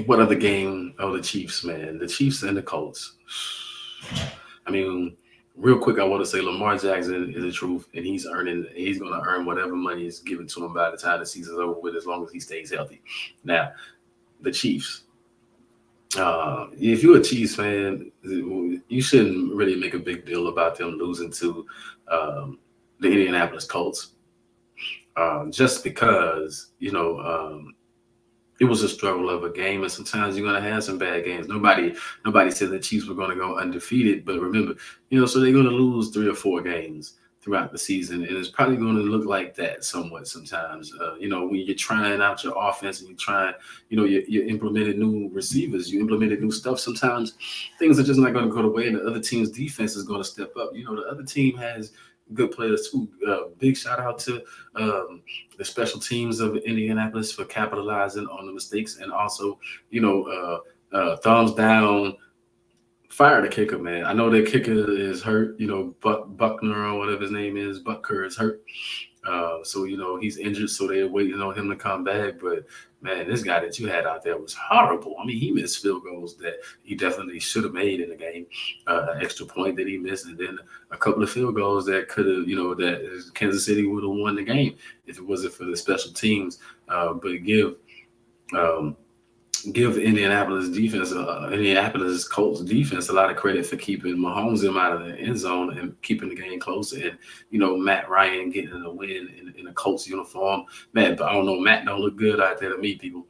what other game? Oh, the Chiefs, man. The Chiefs and the Colts. I mean, real quick, I want to say Lamar Jackson is the truth, and he's going to earn whatever money is given to him by the time the season's over with, as long as he stays healthy. Now, the Chiefs. If you're a Chiefs fan, you shouldn't really make a big deal about them losing to the Indianapolis Colts, just because it was a struggle of a game, and sometimes you're gonna have some bad games. Nobody said the Chiefs were gonna go undefeated, but remember, so they're gonna lose 3 or 4 games throughout the season, and it's probably gonna look like that somewhat sometimes. When you're trying out your offense and you're trying, you implemented new receivers, you implemented new stuff. Sometimes things are just not gonna go the way, and the other team's defense is gonna step up. The other team has good players too. Big shout out to the special teams of Indianapolis for capitalizing on the mistakes, and also, thumbs down, fire the kicker, man. I know the kicker is hurt. Buckner or whatever his name is, Bucker is hurt. So he's injured, so they're waiting on him to come back. But man, this guy that you had out there was horrible. I mean, he missed field goals that he definitely should have made in the game. An extra point that he missed, and then a couple of field goals that could have, that Kansas City would have won the game if it wasn't for the special teams. But um, give Indianapolis Colts defense a lot of credit for keeping Mahomes them out of the end zone and keeping the game close. And Matt Ryan getting a win in a Colts uniform. Man, but I don't know, Matt don't look good out there to me, people.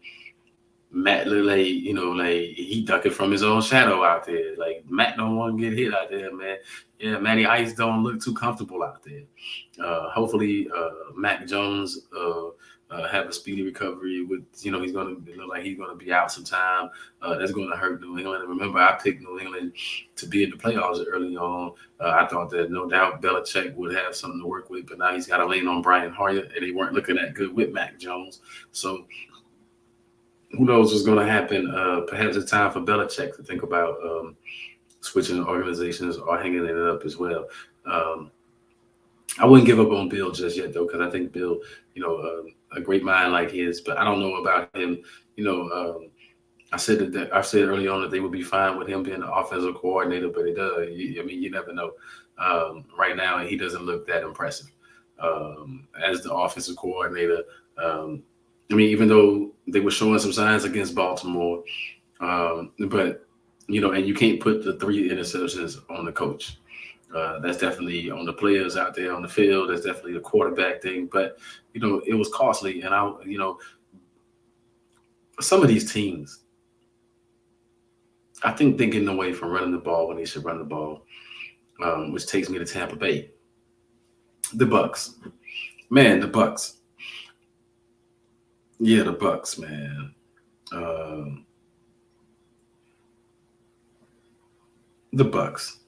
Matt look like he ducking from his own shadow out there. Like Matt don't want to get hit out there, man. Yeah, Matty Ice don't look too comfortable out there. Hopefully, Mac Jones have a speedy recovery. With he's going to look like he's going to be out sometime. That's going to hurt New England. And remember, I picked New England to be in the playoffs early on. I thought that no doubt Belichick would have something to work with, but now he's got to lean on Brian Hoyer, and they weren't looking that good with Mac Jones. So who knows what's going to happen? Perhaps it's time for Belichick to think about switching organizations or hanging it up as well. Um, I wouldn't give up on Bill just yet, though, because I think Bill, a great mind like his, but I don't know about him. You know, I said early on that they would be fine with him being the offensive coordinator, but it does. I mean, you never know. Right now, he doesn't look that impressive as the offensive coordinator. Um, I mean, even though they were showing some signs against Baltimore, but and you can't put the 3 interceptions on the coach. That's definitely on the players out there on the field. That's definitely a quarterback thing. But it was costly, and some of these teams, I think they're getting away from running the ball when they should run the ball, which takes me to Tampa Bay. The Bucks, man, the Bucks, yeah, the Bucks, man. Um, the Bucks.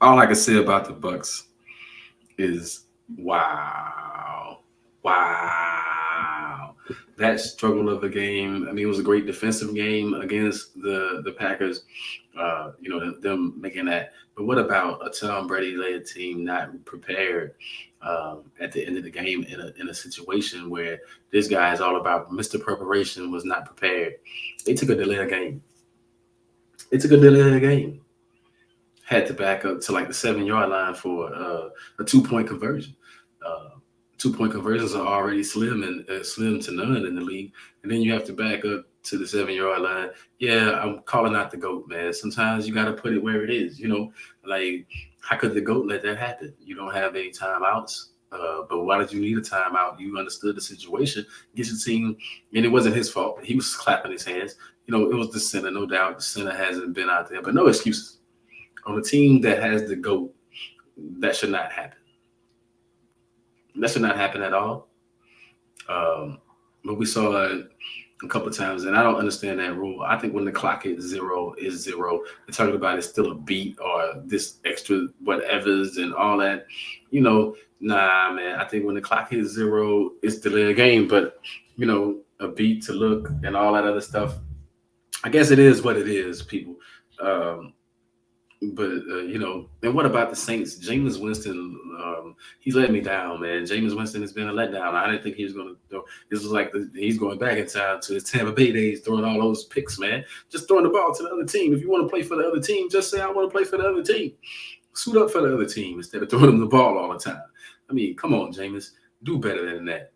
All I can say about the Bucks is wow, wow. That struggle of the game. I mean, it was a great defensive game against the Packers. Them making that. But what about a Tom Brady led team not prepared at the end of the game in a situation where this guy is all about Mr. Preparation was not prepared. They took a delay of game. They took a delay of game. Had to back up to like the 7 yard line for a 2 point conversion. Uh, 2 point conversions are already slim and slim to none in the league, and then you have to back up to the 7 yard line. Yeah, I'm calling out the goat, man. Sometimes you got to put it where it is. Like how could the goat let that happen? You don't have any timeouts. But why did you need a timeout? You understood the situation. Get your team, and it wasn't his fault. He was clapping his hands. It was the center, no doubt. The center hasn't been out there, but no excuses on a team that has the GOAT. That should not happen. That should not happen at all. Um, but we saw it a couple of times, and I don't understand that rule. I think when the clock is zero, is zero. They're talking about it's still a beat or this extra whatever's and all that. Nah, man. I think when the clock hits zero, it's delay a game. But a beat to look and all that other stuff. I guess it is what it is, people. Um, but and what about the Saints? Jameis Winston, he's let me down, man. Jameis Winston has been a letdown. I didn't think he was going to. This was like he's going back in time to his Tampa Bay days, throwing all those picks, man. Just throwing the ball to the other team. If you want to play for the other team, just say I want to play for the other team. Suit up for the other team instead of throwing them the ball all the time. I mean, come on, Jameis, do better than that.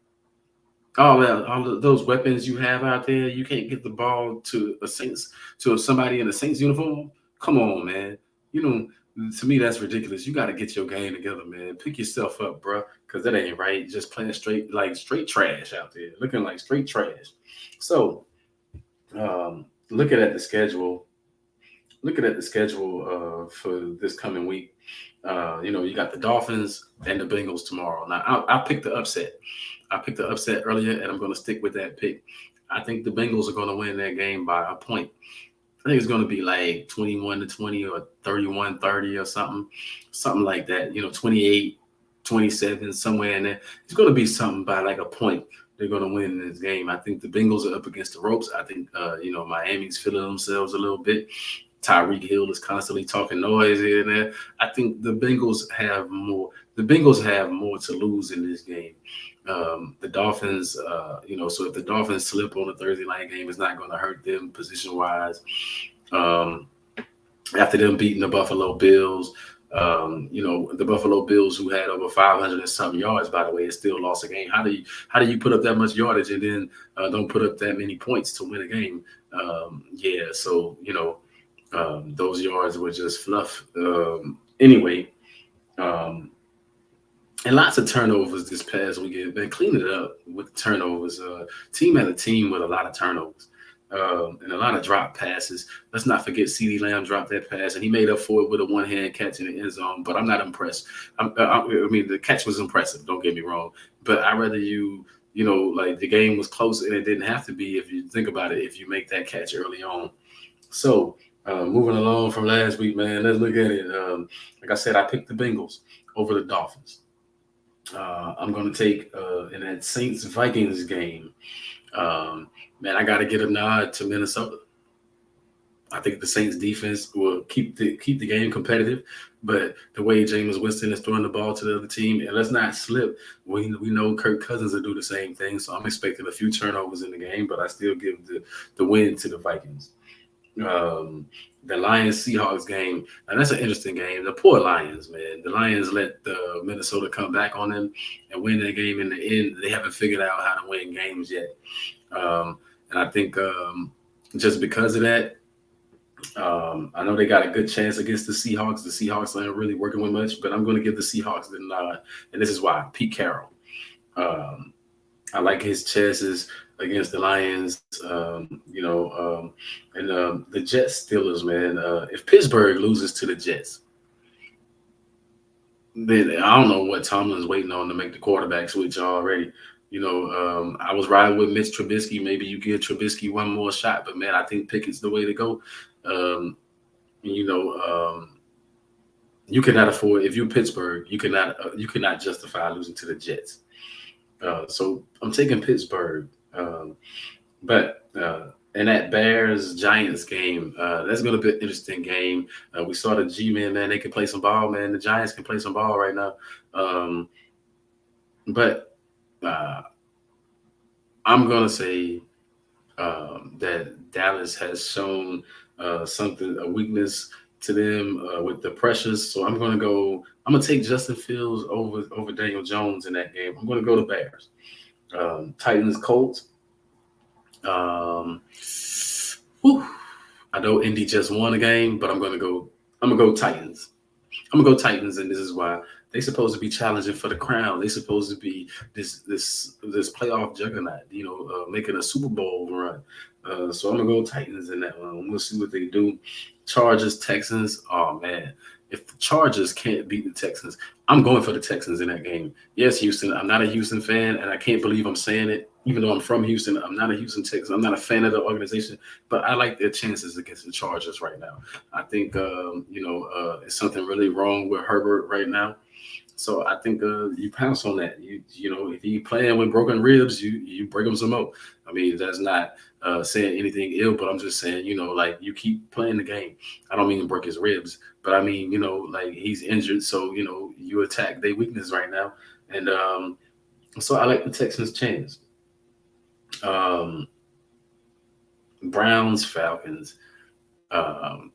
All of those weapons you have out there, you can't get the ball to a Saints to somebody in a Saints uniform. Come on, man. You know, to me that's ridiculous. You got to get your game together, man. Pick yourself up, bro, because that ain't right. Just playing straight trash out there, looking like straight trash. So Looking at the schedule, for this coming week, you got the Dolphins and the Bengals tomorrow. Now, I picked the upset. I picked the upset earlier, and I'm going to stick with that pick. I think the Bengals are going to win that game by a point. I think it's going to be like 21-20 or 31-30 or something like that. 28-27, somewhere in there. It's going to be something by like a point. They're going to win in this game. I think the Bengals are up against the ropes. I think, Miami's feeling themselves a little bit. Tyreek Hill is constantly talking noise here and there. I think the Bengals have more. The Bengals have more to lose in this game. The Dolphins, so if the Dolphins slip on a Thursday night game, it's not going to hurt them position wise. Um, After them beating the Buffalo Bills, the Buffalo Bills, who had over 500 and something yards, by the way, and still lost a game. How do you put up that much yardage and then don't put up that many points to win a game? Yeah, so those yards were just fluff. Anyway, um, and lots of turnovers this past weekend. Man, clean it up with turnovers. Team had a team with a lot of turnovers. And a lot of drop passes. Let's not forget CeeDee Lamb dropped that pass, and he made up for it with a one-hand catch in the end zone. But I'm not impressed. The catch was impressive. Don't get me wrong. But I rather like the game was close, and it didn't have to be if you think about it. If you make that catch early on, so moving along from last week, man, let's look at it. Like I said, I picked the Bengals over the Dolphins. I'm going to take in that Saints Vikings game. Man, I got to get a nod to Minnesota. I think the Saints defense will keep the game competitive, but the way Jameis Winston is throwing the ball to the other team, and let's not slip. We know Kirk Cousins will do the same thing, so I'm expecting a few turnovers in the game, but I still give the win to the Vikings. The Lions Seahawks game, and that's an interesting game. The poor Lions, man. The Lions let the Minnesota come back on them and win that game. In the end, they haven't figured out how to win games yet. And I think just because of that, I know they got a good chance against the Seahawks. The Seahawks aren't really working with much, but I'm going to give the Seahawks the nod, and this is why. Pete Carroll. I like his chances against the Lions, and the Jets Steelers, man. If Pittsburgh loses to the Jets, then I don't know what Tomlin's waiting on to make the quarterback switch already. I was riding with Mitch Trubisky. Maybe you give Trubisky one more shot, but man, I think Pickett's the way to go. Um, you know, you cannot afford if you're Pittsburgh, you cannot justify losing to the Jets. So I'm taking Pittsburgh. But in that Bears Giants game, that's going to be an interesting game. We saw the G-men, man. They can play some ball, man. The Giants can play some ball right now. But uh, I'm going to say that Dallas has shown a weakness to them with the pressures. So I'm going to go. I'm going to take Justin Fields over Daniel Jones in that game. I'm going to go to Bears. Titans Colts. Um, whew, I know Indy just won a game, but I'm gonna go. I'm gonna go Titans. I'm gonna go Titans, and this is why they supposed to be challenging for the crown. They supposed to be this playoff juggernaut. Making a Super Bowl run. So I'm gonna go Titans in that one. We'll see what they do. Chargers, Texans. Oh man, if the Chargers can't beat the Texans, I'm going for the Texans in that game. Yes, Houston. I'm not a Houston fan, and I can't believe I'm saying it. Even though I'm from Houston, I'm not a Houston Texan. I'm not a fan of the organization, but I like their chances against the Chargers right now. I think it's something really wrong with Herbert right now. So I think you pounce on that. If he playing with broken ribs, you break him some more. I mean, that's not saying anything ill, but I'm just saying, like you keep playing the game. I don't mean to break his ribs, but I mean, like he's injured, so you attack their weakness right now, and so I like the Texans' chance. Um, Browns, Falcons, um,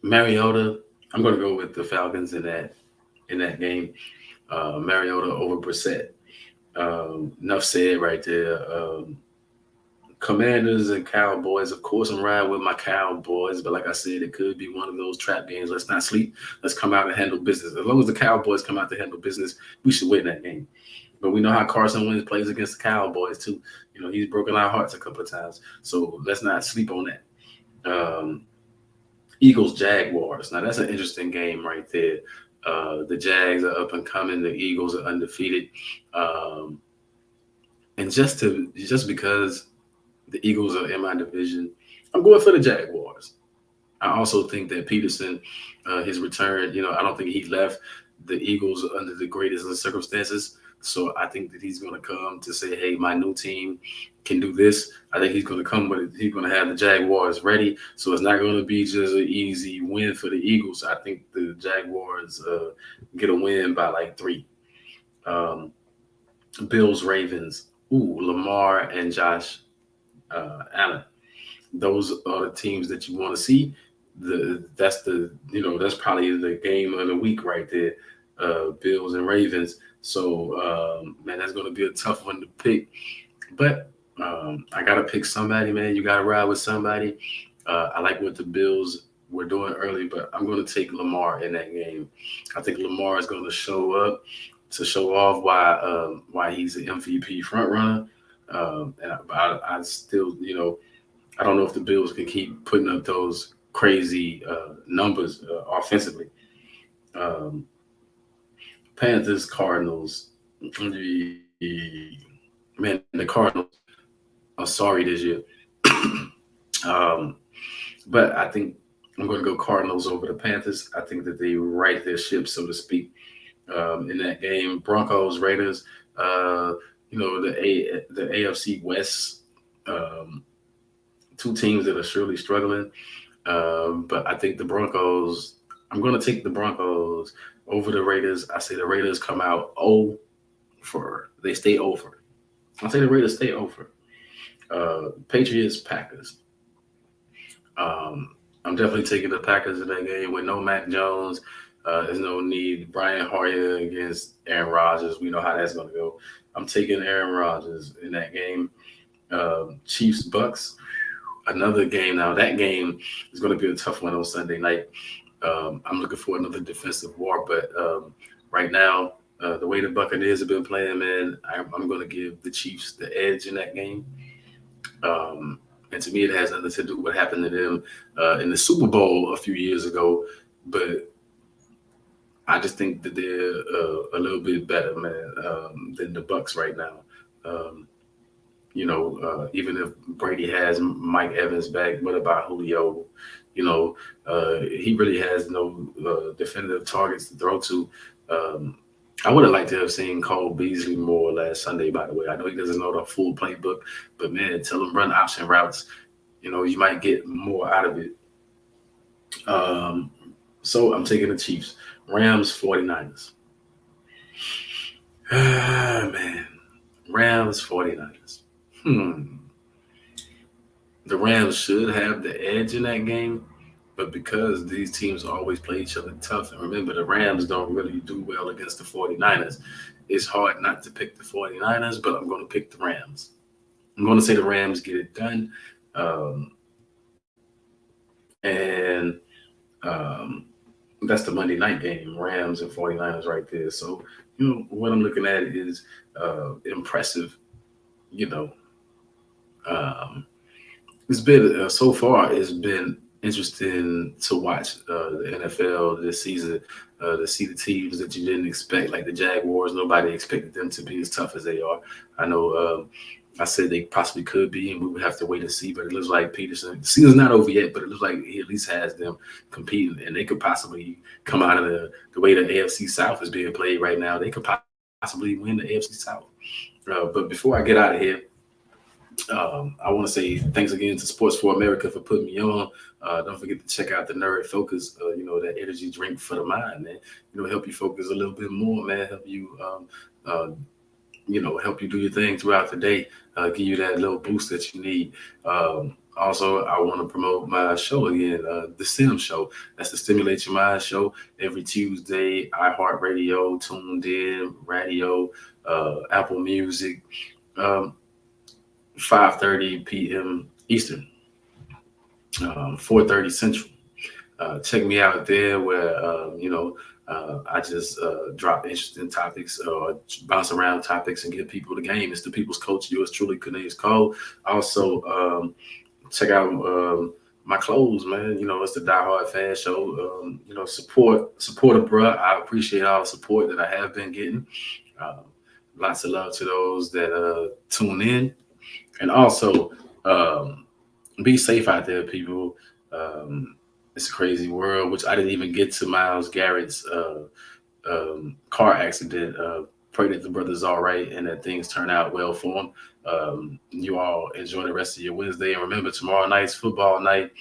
Mariota. I'm going to go with the Falcons in that game. Mariota over Brissett. Enough said right there. Commanders and Cowboys. Of course, I'm riding with my Cowboys, but like I said, it could be one of those trap games. Let's not sleep. Let's come out and handle business. As long as the Cowboys come out to handle business, we should win that game. But we know how Carson Wentz plays against the Cowboys too. He's broken our hearts a couple of times. So let's not sleep on that. Eagles Jaguars. Now that's an interesting game right there. The Jags are up and coming. The Eagles are undefeated. Um, and just because the Eagles are in my division, I'm going for the Jaguars. I also think that Peterson, his return, I don't think he left the Eagles under the greatest of circumstances. So I think that he's going to come to say, hey, my new team can do this. I think he's going to come with it. He's going to have the Jaguars ready. So it's not going to be just an easy win for the Eagles. I think the Jaguars get a win by like 3. Um, Bills, Ravens. Ooh, Lamar and Josh Allen. Those are the teams that you want to see. That's probably the game of the week right there. Bills and Ravens. So man, that's going to be a tough one to pick. But I gotta pick somebody, man. You gotta ride with somebody. I like what the Bills were doing early, but I'm going to take Lamar in that game. I think Lamar is going to show up to show off why he's an MVP front runner. And I still, I don't know if the Bills can keep putting up those crazy numbers offensively. Um, Panthers, Cardinals. Man, the Cardinals are sorry this year. um, but I think I'm going to go Cardinals over the Panthers. I think that they right their ship, so to speak, in that game. Broncos, Raiders. The AFC West. Um, Two teams that are surely struggling. But I think the Broncos. I'm going to take the Broncos over the Raiders. I say the Raiders come out they stay over. I say the Raiders stay over. Patriots, Packers. I'm definitely taking the Packers in that game with no Mac Jones. There's no need. Brian Hoyer against Aaron Rodgers. We know how that's going to go. I'm taking Aaron Rodgers in that game. Chiefs, Bucks. Another game. Now, that game is going to be a tough one on Sunday night. I'm looking for another defensive war, but right now, the way the Buccaneers have been playing, man, I'm going to give the Chiefs the edge in that game. And to me, it has nothing to do with what happened to them in the Super Bowl a few years ago. But I just think that they're a little bit better, man, than the Bucks right now. Um, Even if Brady has Mike Evans back, what about Julio? He really has no definitive targets to throw to. Um, I would have liked to have seen Cole Beasley more last Sunday, by the way. I know he doesn't know the full playbook, but man, tell him run option routes. You might get more out of it. Um, so I'm taking the Chiefs. Rams, 49ers. Man. Rams, 49ers. The Rams should have the edge in that game, but because these teams always play each other tough, and remember, the Rams don't really do well against the 49ers, it's hard not to pick the 49ers, but I'm going to pick the Rams. I'm going to say the Rams get it done. Um, and that's the Monday night game, Rams and 49ers right there. So, what I'm looking at is impressive, you know. Um, it's been so far. It's been interesting to watch the NFL this season, to see the teams that you didn't expect, like the Jaguars. Nobody expected them to be as tough as they are. I know. I said they possibly could be, and we would have to wait and see. But it looks like Peterson. The season's not over yet, but it looks like he at least has them competing, and they could possibly come out of the way the AFC South is being played right now. They could possibly win the AFC South. But before I get out of here, I want to say thanks again to Sports for America for putting me on. Don't forget to check out the Nerd Focus, that energy drink for the mind, man. Help you focus a little bit more, man. Help you, help you do your thing throughout the day. Give you that little boost that you need. Also, I want to promote my show again, the Sim Show. That's the Stimulate Your Mind show every Tuesday. iHeartRadio, Tuned In, Radio, Apple Music. 5:30 p.m. Eastern, 4:30 Central. Check me out there where, I just drop interesting topics or bounce around topics and give people the game. It's the people's coach, yours truly, Cornelius Cole. Also, check out my clothes, man. You know, it's the Diehardfan show. You know, support a bruh. I appreciate all the support that I have been getting. Uh, Lots of love to those that tune in, and also um, be safe out there, people. It's a crazy world, which I didn't even get to Miles Garrett's car accident. Pray that the brother's all right and that things turn out well for him. You all enjoy the rest of your Wednesday, and remember, tomorrow night's football night.